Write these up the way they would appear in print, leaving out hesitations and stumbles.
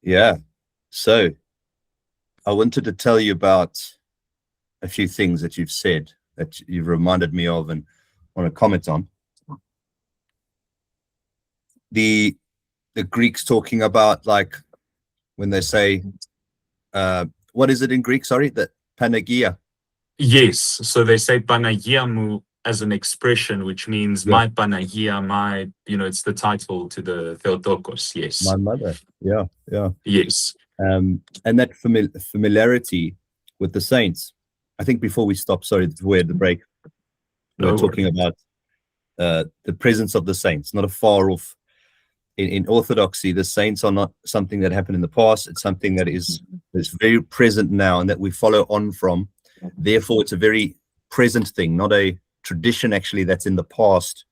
Yeah. So I wanted to tell you about a few things that you've said that you've reminded me of and want to comment on. The Greeks talking about, like, when they say, what is it in Greek? Sorry, that Panagia. Yes, so they say Panagia mu as an expression, which means Yeah. my Panagia, my, it's the title to the Theotokos. Yes. My mother. Yeah, yeah. Yes. And that familiarity with the saints. I think before we stop, sorry, we had the break, we were talking about the presence of the saints, not a far off. In Orthodoxy, the saints are not something that happened in the past. It's something that is very present now and that we follow on from. Therefore, it's a very present thing, not a tradition actually that's in the past.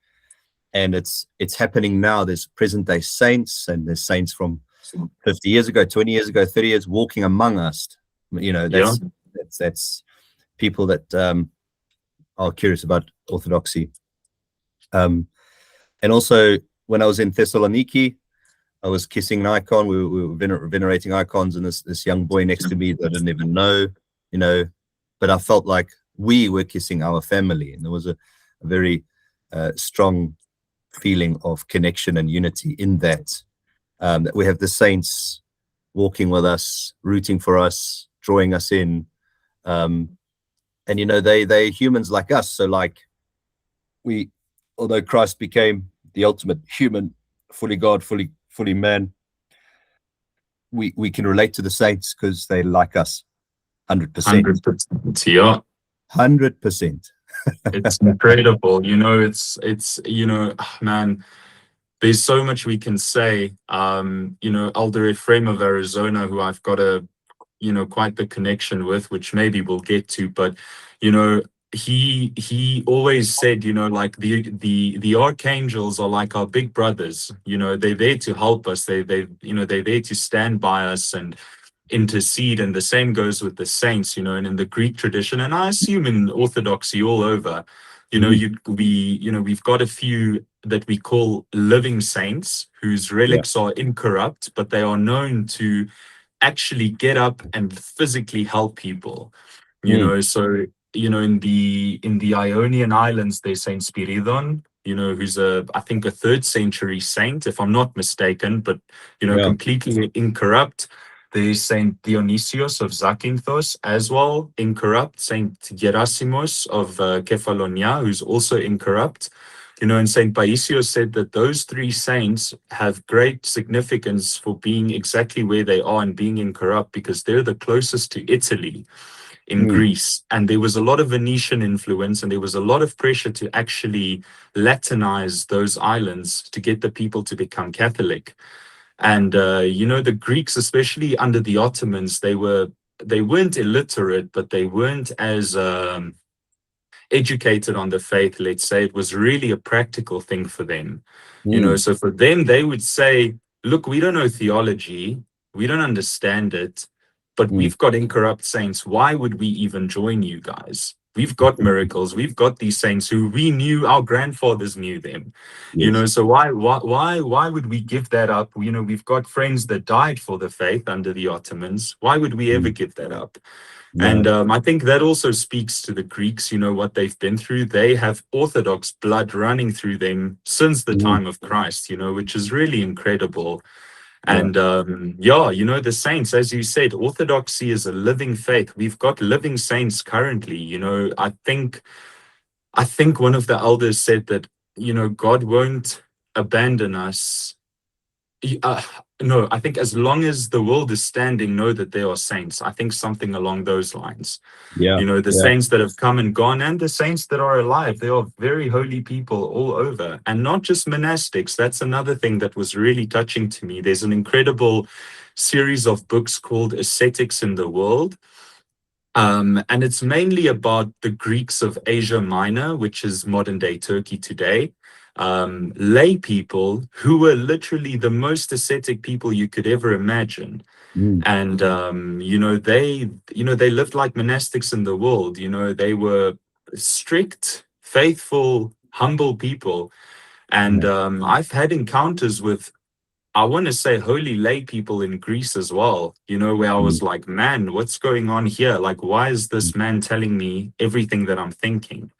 And it's happening now. There's present day saints, and there's saints from 50 years ago, 20 years ago, 30 years walking among us. That's people that are curious about Orthodoxy. And also, when I was in Thessaloniki, I was kissing an icon. We were venerating icons, and this young boy next to me that I didn't even know, but I felt like we were kissing our family, and there was a very strong feeling of connection and unity in that. That we have the saints walking with us, rooting for us, drawing us in, and they're humans like us. So, like, although Christ became the ultimate human, fully God, fully man, we can relate to the saints because they like us 100%. 100%, yeah. 100%. It's incredible. Man, there's so much we can say. Elder Ephraim of Arizona, who I've got quite the connection with, which maybe we'll get to, but he always said, like the archangels are like our big brothers. They're there to help us. They're there to stand by us and intercede. And the same goes with the saints, and in the Greek tradition, and I assume in Orthodoxy all over, we've got a few that we call living saints whose relics are incorrupt, but they are known to actually get up and physically help people. So in the Ionian Islands, there's Saint Spiridon, who's I think a 3rd century saint, if I'm not mistaken, but completely incorrupt. There's Saint Dionysios of Zakynthos as well, incorrupt. Saint Gerasimos of Kefalonia, who's also incorrupt. And Saint Paisios said that those 3 saints have great significance for being exactly where they are and being incorrupt, because they're the closest to Italy in Greece. And there was a lot of Venetian influence, and there was a lot of pressure to actually Latinize those islands to get the people to become Catholic. And, the Greeks, especially under the Ottomans, they weren't illiterate, but they weren't as educated on the faith, let's say. It was really a practical thing for them. So for them, they would say, look, we don't know theology, we don't understand it, but we've got incorrupt saints. Why would we even join you guys? We've got miracles. We've got these saints who we knew, our grandfathers knew them. So why would we give that up? We've got friends that died for the faith under the Ottomans. Why would we ever give that up? And I think that also speaks to the Greeks, what they've been through. They have Orthodox blood running through them since the time of Christ, which is really incredible. And the saints, as you said, Orthodoxy is a living faith. We've got living saints currently. I think one of the elders said that, God won't abandon us. No, I think as long as the world is standing, know that there are saints. I think something along those lines. Saints that have come and gone, and the saints that are alive. They are very holy people all over, and not just monastics. That's another thing that was really touching to me. There's an incredible series of books called Ascetics in the World. And it's mainly about the Greeks of Asia Minor, which is modern day Turkey today. Lay people who were literally the most ascetic people you could ever imagine. And, they lived like monastics in the world. They were strict, faithful, humble people. And I've had encounters with I want to say holy lay people in Greece as well, where I was like, man, what's going on here? Like, why is this man telling me everything that I'm thinking?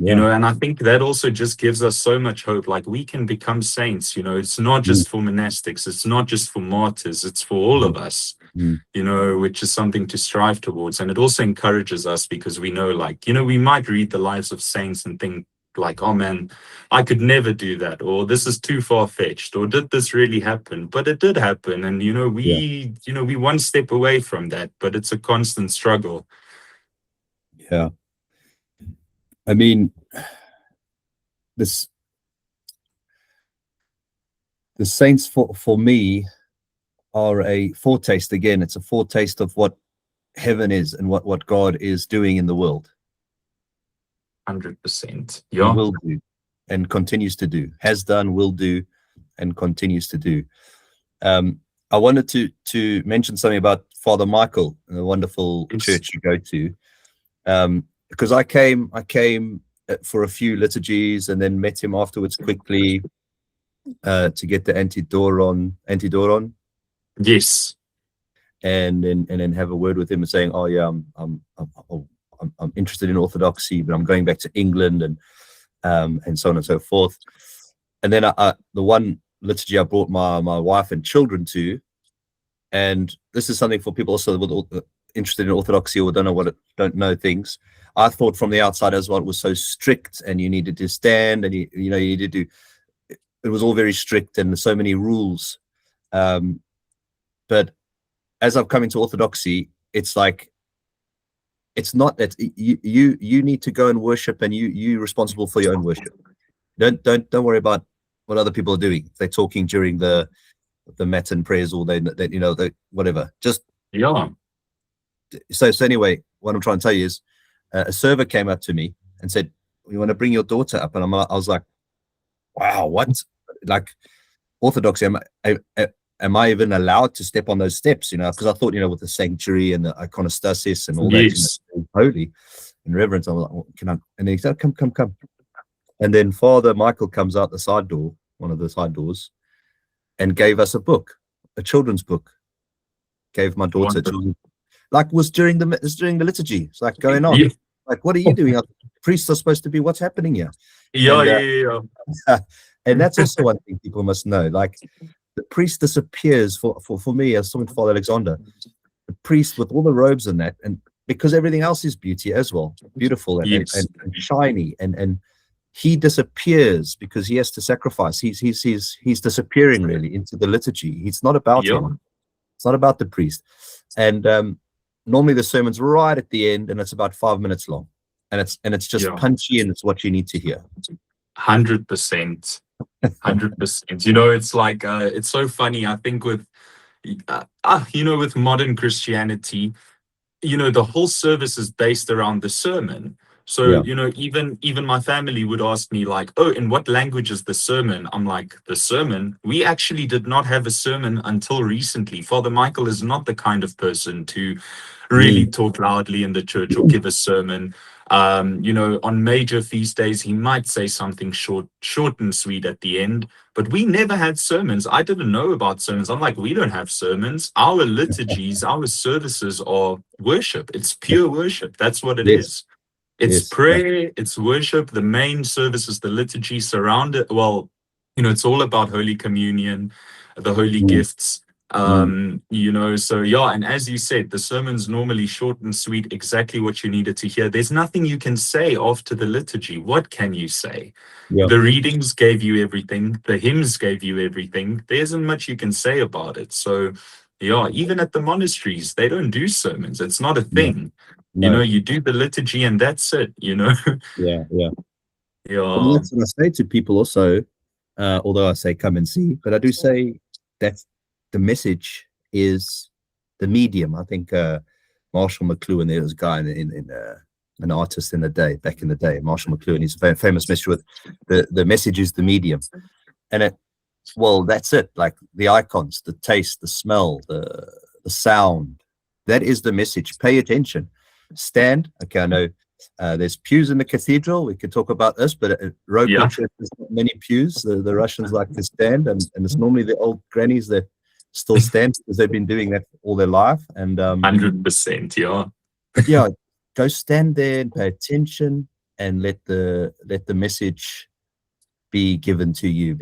And I think that also just gives us so much hope. Like, we can become saints, it's not just for monastics, it's not just for martyrs, it's for all of us, which is something to strive towards. And it also encourages us because we know, like, we might read the lives of saints and think like, oh man, I could never do that, or this is too far-fetched, or did this really happen? But it did happen. And, we one step away from that, but it's a constant struggle. Yeah. I mean, the saints for me are a foretaste. Again, it's a foretaste of what heaven is and what God is doing in the world. 100%. Yeah. He will do and continues to do, has done, will do, and continues to do. I wanted to mention something about Father Michael, the wonderful church you go to, because I came for a few liturgies and then met him afterwards quickly to get the antidoron. Yes. And then have a word with him and saying, oh yeah, I'm interested in Orthodoxy, but I'm going back to England and so on and so forth. And then the one liturgy I brought my wife and children to, and this is something for people also interested in Orthodoxy or don't know things. I thought from the outside as well, it was so strict and you needed to stand and you needed to, it was all very strict and so many rules. But as I've come into Orthodoxy, it's like, it's not that you need to go and worship, and you're responsible for your own worship. Don't worry about what other people are doing. If they're talking during the Matin prayers or they whatever. Just So anyway, what I'm trying to tell you is, a server came up to me and said, "You want to bring your daughter up?" And I was like, "Wow, what? Like Orthodoxy? Am I even allowed to step on those steps? Because I thought, with the sanctuary and the iconostasis and all that, holy and reverence. I was like, well, can I? And then he said, "Come." And then Father Michael comes out the side door, one of the side doors, and gave us a book, a children's book. Gave my daughter, like was during the liturgy. It's like going on. Like, what are you doing? Priests are supposed to be. What's happening here? And that's also one thing people must know. Like, the priest disappears for me, as someone, Father Alexander, the priest with all the robes and that, and because everything else is beauty as well, beautiful and shiny, and he disappears because he has to sacrifice. He's disappearing really into the liturgy. It's not about him. It's not about the priest. And normally the sermon's right at the end, and it's about 5 minutes long, and it's just punchy, and it's what you need to hear. 100%. 100%. It's like it's so funny. I think with with modern Christianity, the whole service is based around the sermon. So even my family would ask me like, "Oh, in what language is the sermon?" I'm like, "The sermon? We actually did not have a sermon until recently. Father Michael is not the kind of person to really talk loudly in the church or give a sermon. On major feast days, he might say something short and sweet at the end, but we never had sermons. I didn't know about sermons. I'm like, we don't have sermons. Our liturgies, our services are worship. It's pure worship. That's what it is. It's prayer, it's worship. The main service is the liturgy surrounded. Well, it's all about Holy Communion, the holy gifts. And as you said, the sermon's normally short and sweet, exactly what you needed to hear. There's nothing you can say after the liturgy. What can you say? The readings gave you everything, the hymns gave you everything. There isn't much you can say about it. So even at the monasteries, they don't do sermons. It's not a thing. You do the liturgy and that's it. And that's what I say to people also, although I say come and see, but I do say that the message is the medium. I think Marshall McLuhan, there was a guy an artist back in the day, Marshall McLuhan, he's a famous message with the message is the medium. And that's it. Like the icons, the taste, the smell, the sound, that is the message. Pay attention. Stand. Okay, I know There's pews in the cathedral. We could talk about this, but local church has not many pews. The Russians like to stand, and it's normally the old grannies that still stand because they've been doing that all their life. And 100%, yeah. But yeah, go stand there and pay attention and let the message be given to you,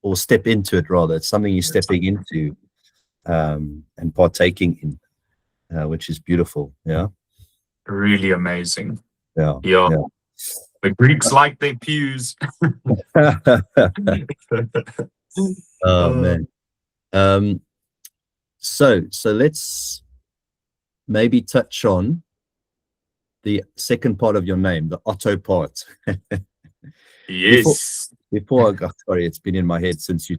or step into it rather. It's something you're stepping into and partaking in, which is beautiful. Yeah. Really amazing. Yeah. The Greeks like their pews. Oh man. So let's maybe touch on the second part of your name, the Otto part. Yes. Before I got, sorry, it's been in my head since you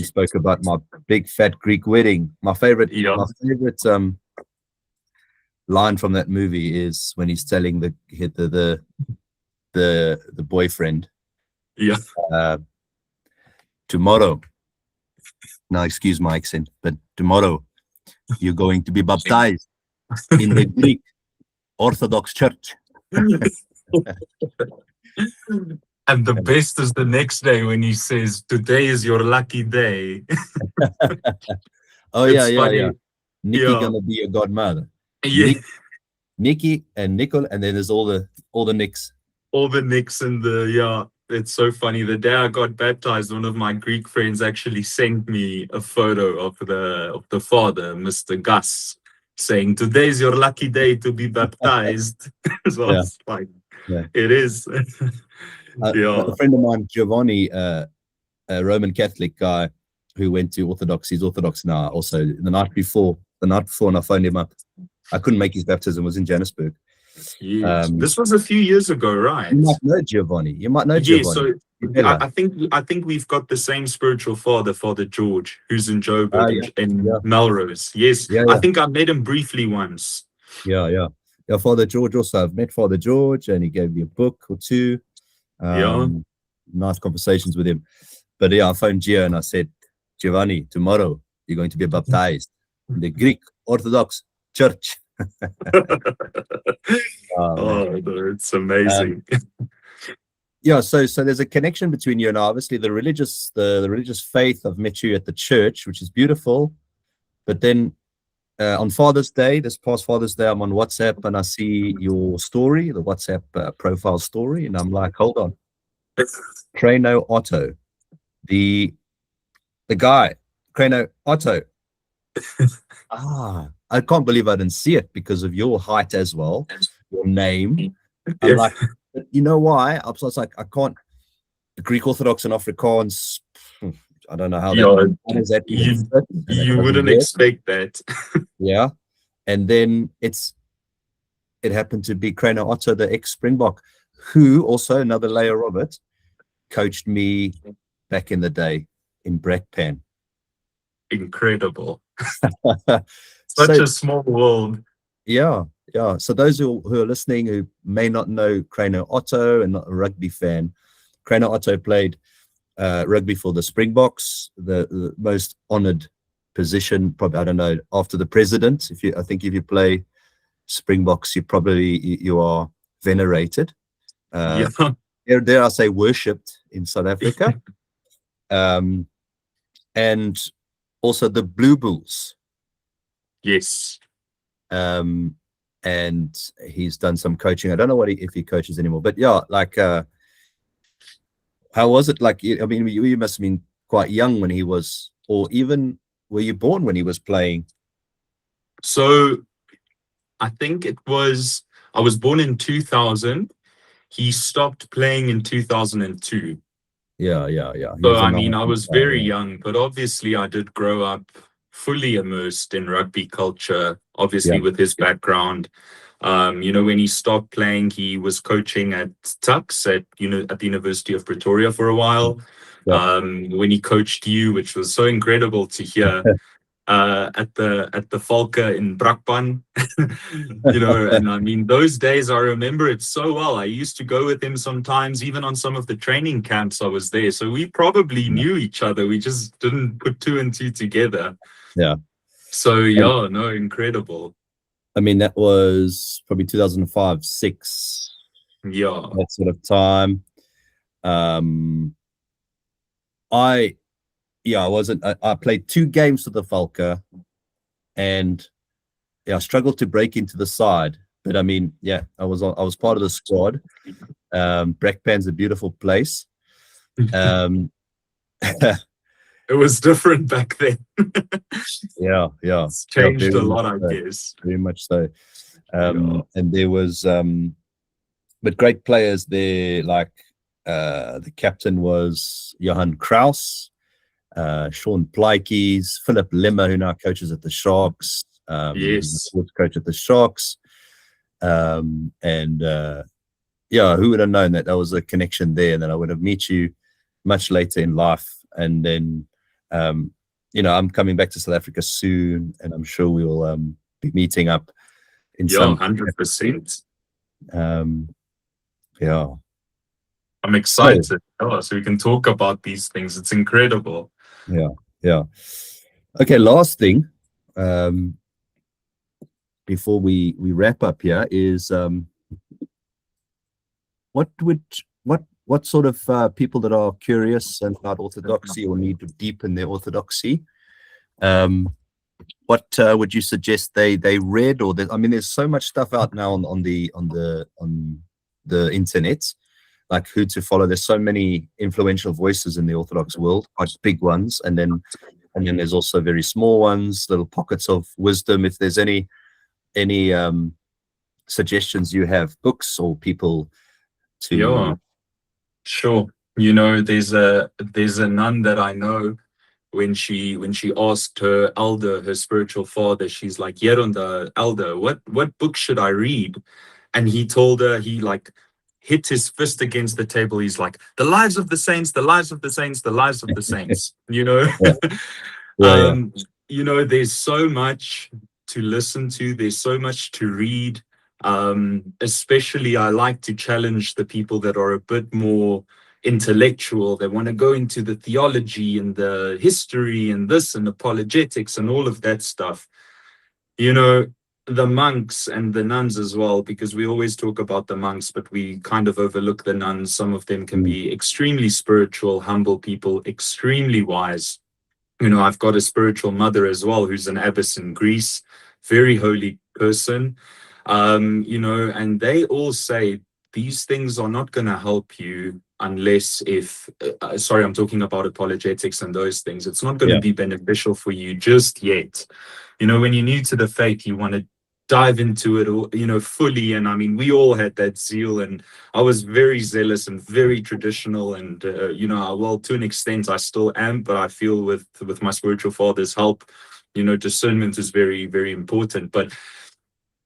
spoke about my big fat Greek wedding. My favorite line from that movie is when he's telling the boyfriend, tomorrow. Now, excuse my accent, but tomorrow you're going to be baptized in the Greek Orthodox Church. And the best is the next day when he says, "Today is your lucky day." Oh, yeah. Nikki gonna be your godmother. Yeah. Nikki and Nicole, and then there's all the Nicks. All the Nicks and it's so funny. The day I got baptized, one of my Greek friends actually sent me a photo of the father, Mr. Gus, saying, "Today's your lucky day to be baptized." So I was like, it is. A friend of mine, Giovanni, a Roman Catholic guy who went to Orthodox. He's Orthodox now. Also, the night before, and I phoned him up. I couldn't make his baptism. It was in Johannesburg. Yes. This was a few years ago, right? You might know Giovanni. Yeah, so I think we've got the same spiritual father, Father George, who's in Joburg and Melrose. Yes, I think I met him briefly once. Yeah, Father George also. I've met Father George, and he gave me a book or two. Nice conversations with him. But I phoned Gio and I said, "Giovanni, tomorrow you're going to be baptized in the Greek Orthodox Church." It's amazing. So there's a connection between you and I. Obviously, the religious faith. I've met you at the church, which is beautiful. But then on Father's Day, this past Father's Day, I'm on WhatsApp and I see your story, the WhatsApp profile story, and I'm like, hold on, Krano Otto, the guy, Krano Otto. I can't believe I didn't see it because of your height as well, your name. I'm like, you know why? I was like, I can't. The Greek Orthodox and Afrikaans. I don't know how that. You wouldn't expect that. Yeah, and then it happened to be Krano Otto, the ex-Springbok, who also, another layer of it, coached me back in the day in Brakpan. Incredible. Such a small world. Yeah. So those who are listening who may not know Krano Otto and not a rugby fan, Krano Otto played rugby for the Springboks, the most honored position, probably, I don't know, after the president. I think if you play Springboks, you are venerated. Dare I say worshipped in South Africa. And also the Blue Bulls. Yes. And he's done some coaching. I don't know if he coaches anymore, but how was it? Like, I mean, you must have been quite young when he was, or even were you born when he was playing? So I think I was born in 2000. He stopped playing in 2002. Yeah. So, I mean, I was very young, but obviously I did grow up fully immersed in rugby culture, obviously with his background. When he stopped playing, he was coaching at Tux at the University of Pretoria for a while. When he coached you, which was so incredible to hear, at the Falca in Brakpan, and I mean, those days, I remember it so well. I used to go with him sometimes, even on some of the training camps I was there. So we probably knew each other. We just didn't put two and two together. Yeah. So, incredible. I mean, that was probably 2005, 6, Yeah. that sort of time. I played 2 games for the Falca, and I struggled to break into the side. But I mean, I was part of the squad. Brakpan's a beautiful place. It was different back then. Yeah. It's changed Very a lot, much I so. guess. Very much so. Yeah. And there was but great players there, like the captain was Johan Kraus, Sean Plykies, Philip Limmer, who now coaches at the Sharks. He's the Yes. sports coach at the Sharks. Who would have known that there was a connection there, and then I would have met you much later in life. And then I'm coming back to South Africa soon, and I'm sure we will be meeting up in some 100%. I'm excited. So we can talk about these things. It's incredible. Yeah. Okay, last thing before we wrap up here is what sort of people that are curious about orthodoxy or need to deepen their orthodoxy, what would you suggest they read? Or I mean, there's so much stuff out now on the internet, like who to follow. There's so many influential voices in the Orthodox world, quite big ones, and then there's also very small ones, little pockets of wisdom. If there's any suggestions you have, books or people to. Yeah, sure. There's a nun that I know. When she asked her elder, her spiritual father, she's like, "Yerunda, elder, what book should I read?" And he told her, he like hit his fist against the table. He's like, "The lives of the saints, the lives of the saints, the lives of the saints." There's so much to listen to. There's so much to read. Especially, I like to challenge the people that are a bit more intellectual. They want to go into the theology and the history and this and apologetics and all of that stuff. The monks and the nuns as well, because we always talk about the monks, but we kind of overlook the nuns. Some of them can be extremely spiritual, humble people, extremely wise. I've got a spiritual mother as well, who's an abbess in Greece, very holy person. And they all say these things are not going to help you unless I'm talking about apologetics and those things. It's not going to be beneficial for you just yet. When you're new to the faith, you want to dive into it, fully. And I mean, we all had that zeal, and I was very zealous and very traditional. And, well, to an extent, I still am, but I feel with my spiritual father's help, discernment is very, very important. But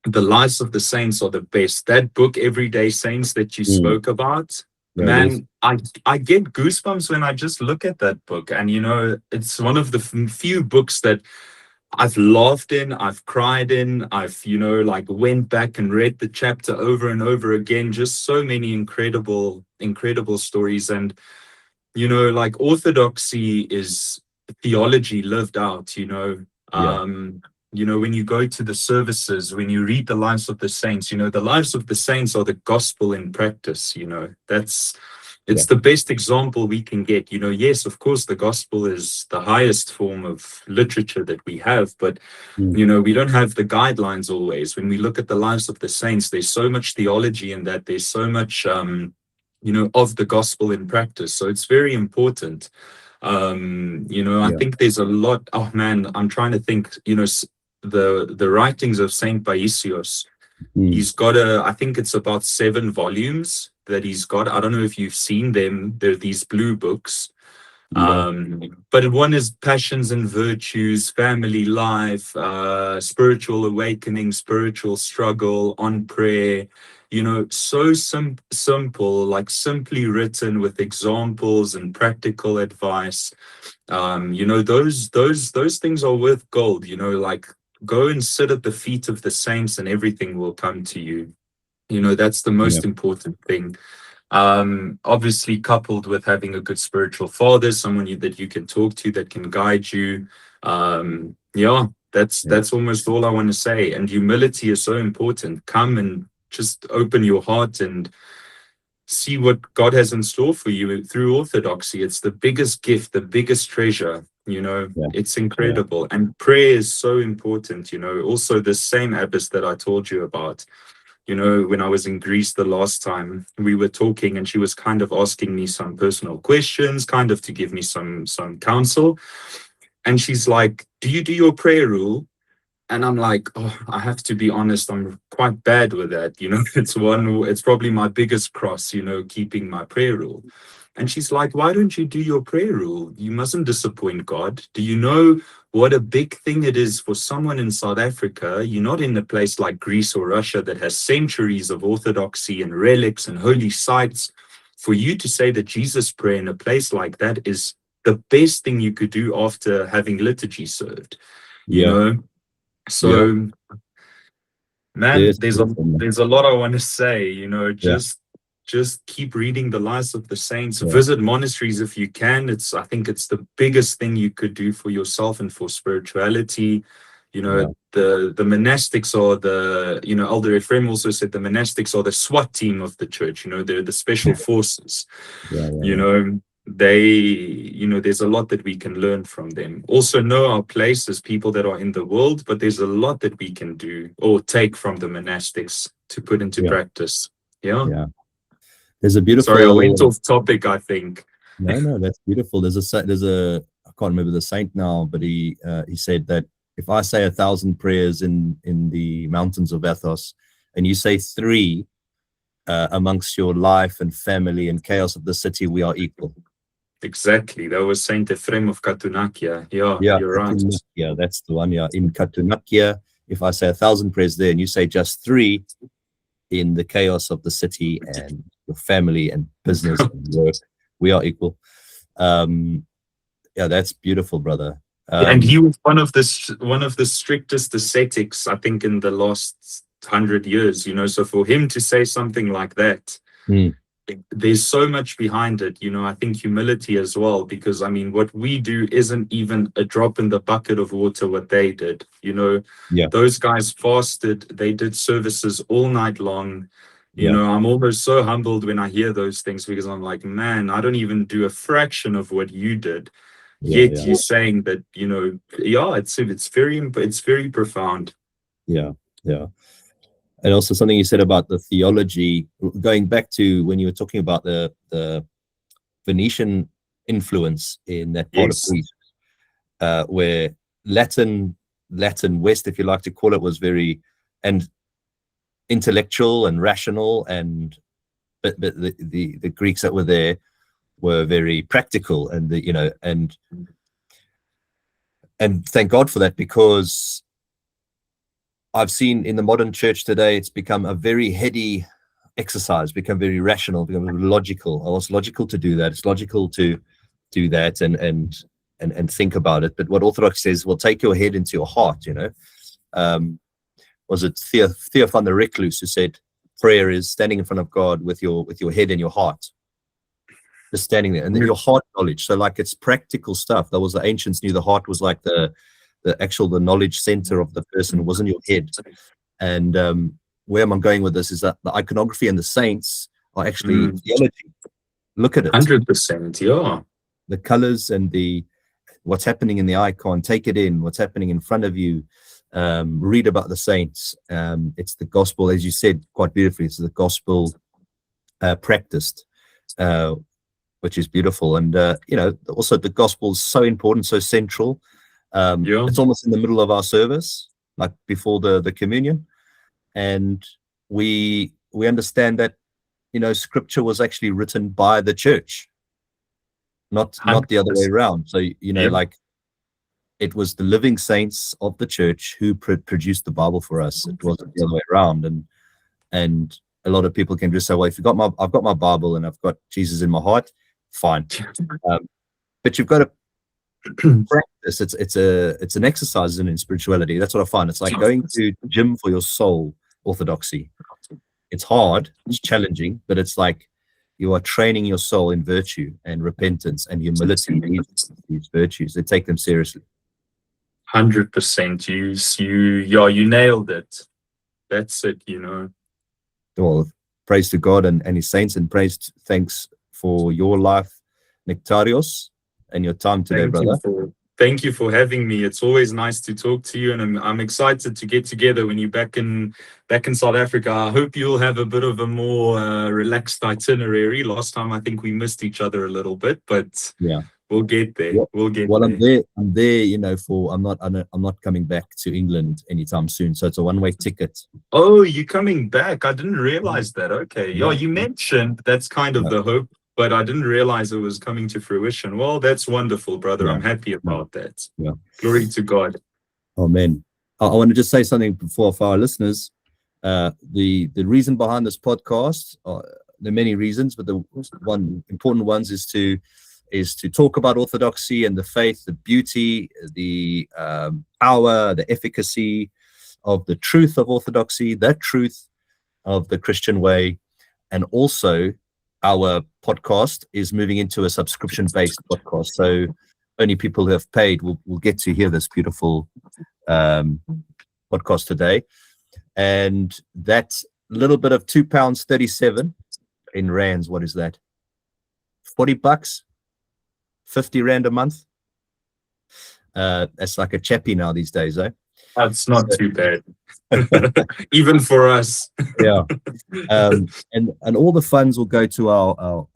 the lives of the saints are the best. That book, Everyday Saints, that you spoke about, man, I get goosebumps when I just look at that book. And, it's one of the few books that I've laughed in, I've cried in, I've, went back and read the chapter over and over again. Just so many incredible, incredible stories. And, orthodoxy is theology lived out, when you go to the services, when you read the lives of the saints, the lives of the saints are the gospel in practice. It's the best example we can get. Yes, of course, the gospel is the highest form of literature that we have, but, we don't have the guidelines always. When we look at the lives of the saints, there's so much theology in that. There's so much, of the gospel in practice. So it's very important. I think there's a lot. Oh man, I'm trying to think, the writings of Saint Paisios. He's got I think it's about 7 volumes that he's got. I don't know if you've seen them. They're these blue books. But one is Passions and Virtues, Family Life, Spiritual Awakening, Spiritual Struggle, On Prayer. So simple, like simply written with examples and practical advice. Those things are worth gold. Like, go and sit at the feet of the saints and everything will come to you. That's the most important thing. Obviously coupled with having a good spiritual father, someone that you can talk to, that can guide you. That's almost all I want to say. And humility is so important. Come and just open your heart and see what God has in store for you through orthodoxy. It's the biggest gift, the biggest treasure. It's incredible. And prayer is so important. Also the same abbess that I told you about. When I was in Greece the last time, we were talking and she was kind of asking me some personal questions, kind of to give me some counsel. And she's like, do you do your prayer rule? And I'm like, oh, I have to be honest, I'm quite bad with that. It's probably my biggest cross, keeping my prayer rule. And she's like, why don't you do your prayer rule? You mustn't disappoint God. Do you know what a big thing it is for someone in South Africa? You're not in a place like Greece or Russia that has centuries of orthodoxy and relics and holy sites. For you to say that Jesus prayer in a place like that is the best thing you could do after having liturgy served, So, man, there's a lot I want to say, just keep reading the lives of the saints, visit monasteries if you can. I think it's the biggest thing you could do for yourself and for spirituality. The monastics are Elder Ephraim also said the monastics are the SWAT team of the church. They're the special forces. There's a lot that we can learn from them. Also know our place as people that are in the world, but there's a lot that we can do or take from the monastics to put into practice. There's a beautiful. Sorry, I went off topic, I think. No, that's beautiful. There's a I can't remember the saint now, but he said that if I say 1,000 prayers in the mountains of Athos, and you say 3 amongst your life and family and chaos of the city, we are equal. Exactly. That was Saint Ephraim of Katunakia. Yeah, you're right. Yeah, that's the one. Yeah, in Katunakia, if I say 1,000 prayers there, and you say just 3 in the chaos of the city and your family and business and work, we are equal. That's beautiful, brother. And he was one of the strictest ascetics, I think, in the last 100 years. So for him to say something like that, there's so much behind it. I think humility as well, because what we do isn't even a drop in the bucket of water what they did. Those guys fasted, they did services all night long. I'm almost so humbled when I hear those things, because I'm like, man, I don't even do a fraction of what you did. Yet you're saying that, it's very profound. And also something you said about the theology, going back to when you were talking about the Venetian influence in that part of Greece, where Latin West, if you like to call it, was very and intellectual and rational, but the Greeks that were there were very practical, and and thank God for that, because I've seen in the modern church today, it's become a very heady exercise, become very rational, become logical. Oh, it's logical to do that. It's logical to do that and think about it. But what Orthodox says, well, take your head into your heart, Was it Theophan the Recluse who said, prayer is standing in front of God with your head in your heart, just standing there, and then your heart knowledge. So like, it's practical stuff. That was, the ancients knew the heart was like the knowledge center of the person. It wasn't your head. And where am I going with this is that the iconography and the saints are actually theology. Look at it. 100%, yeah. The colors and what's happening in the icon, take it in, what's happening in front of you. Read about the saints. It's the gospel, as you said quite beautifully. It's the gospel practiced, which is beautiful. And also the gospel is so important, so central. It's almost in the middle of our service, like before the communion, and we understand that scripture was actually written by the church, not the other way around. So like, it was the living saints of the church who produced the Bible for us. It wasn't the other way around. And a lot of people can just say, well, if I've got my Bible and I've got Jesus in my heart, fine. But you've got to practice. It's an exercise in spirituality. That's what I find. It's like going to gym for your soul. Orthodoxy. It's hard. It's challenging, but it's like you are training your soul in virtue and repentance and humility. These virtues, they take them seriously. 100%. You nailed it. That's it, Well, praise to God and his saints, and thanks for your life, Nektarios, and your time today, brother. Thank you for having me. It's always nice to talk to you, and I'm excited to get together when you're back in South Africa. I hope you'll have a bit of a more relaxed itinerary. Last time I think we missed each other a little bit, but yeah, we'll get there. We'll get well, there. I'm there, I'm not coming back to England anytime soon. So it's a one-way ticket. Oh, you're coming back. I didn't realize that. Okay. Yeah. You mentioned that's kind of the hope, but I didn't realize it was coming to fruition. Well, that's wonderful, brother. Yeah. I'm happy about that. Yeah. Glory to God. Amen. I want to just say something for our listeners. The reason behind this podcast, there are many reasons, but the one important ones is to talk about orthodoxy and the faith, the beauty, the power, the efficacy of the truth of orthodoxy, the truth of the Christian way. And also our podcast is moving into a subscription-based podcast. So only people who have paid will get to hear this beautiful podcast today. And that's a little bit of £2.37 in rands. What is that? $40, 50 rand a month. That's like a chappie now these days, eh? That's not too bad. Even for us. Yeah. And all the funds will go to our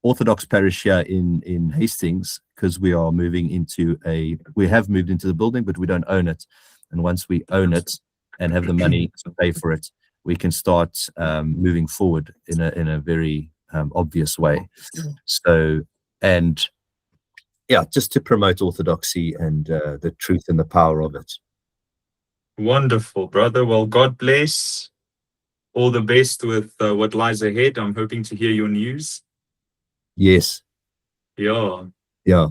Orthodox parish here in Hastings, because we have moved into the building, but we don't own it. And once we own it and have the money to pay for it, we can start moving forward in a very obvious way. So, and yeah, just to promote orthodoxy and the truth and the power of it. Wonderful, brother. Well, God bless. All the best with what lies ahead. I'm hoping to hear your news. Yes. Yeah. Yeah.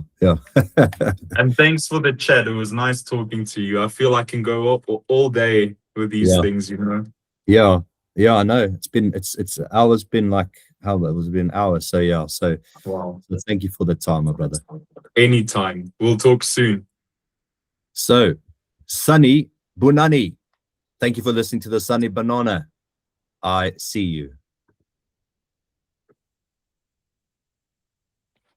And thanks for the chat. It was nice talking to you. I feel I can go up all day with these things, Yeah, I know. It's hours been like how it was been hours. So yeah. Wow. So thank you for the time, my brother. Anytime. We'll talk soon. So, Sunny Bunani, thank you for listening to the Sunny Banana. I see you.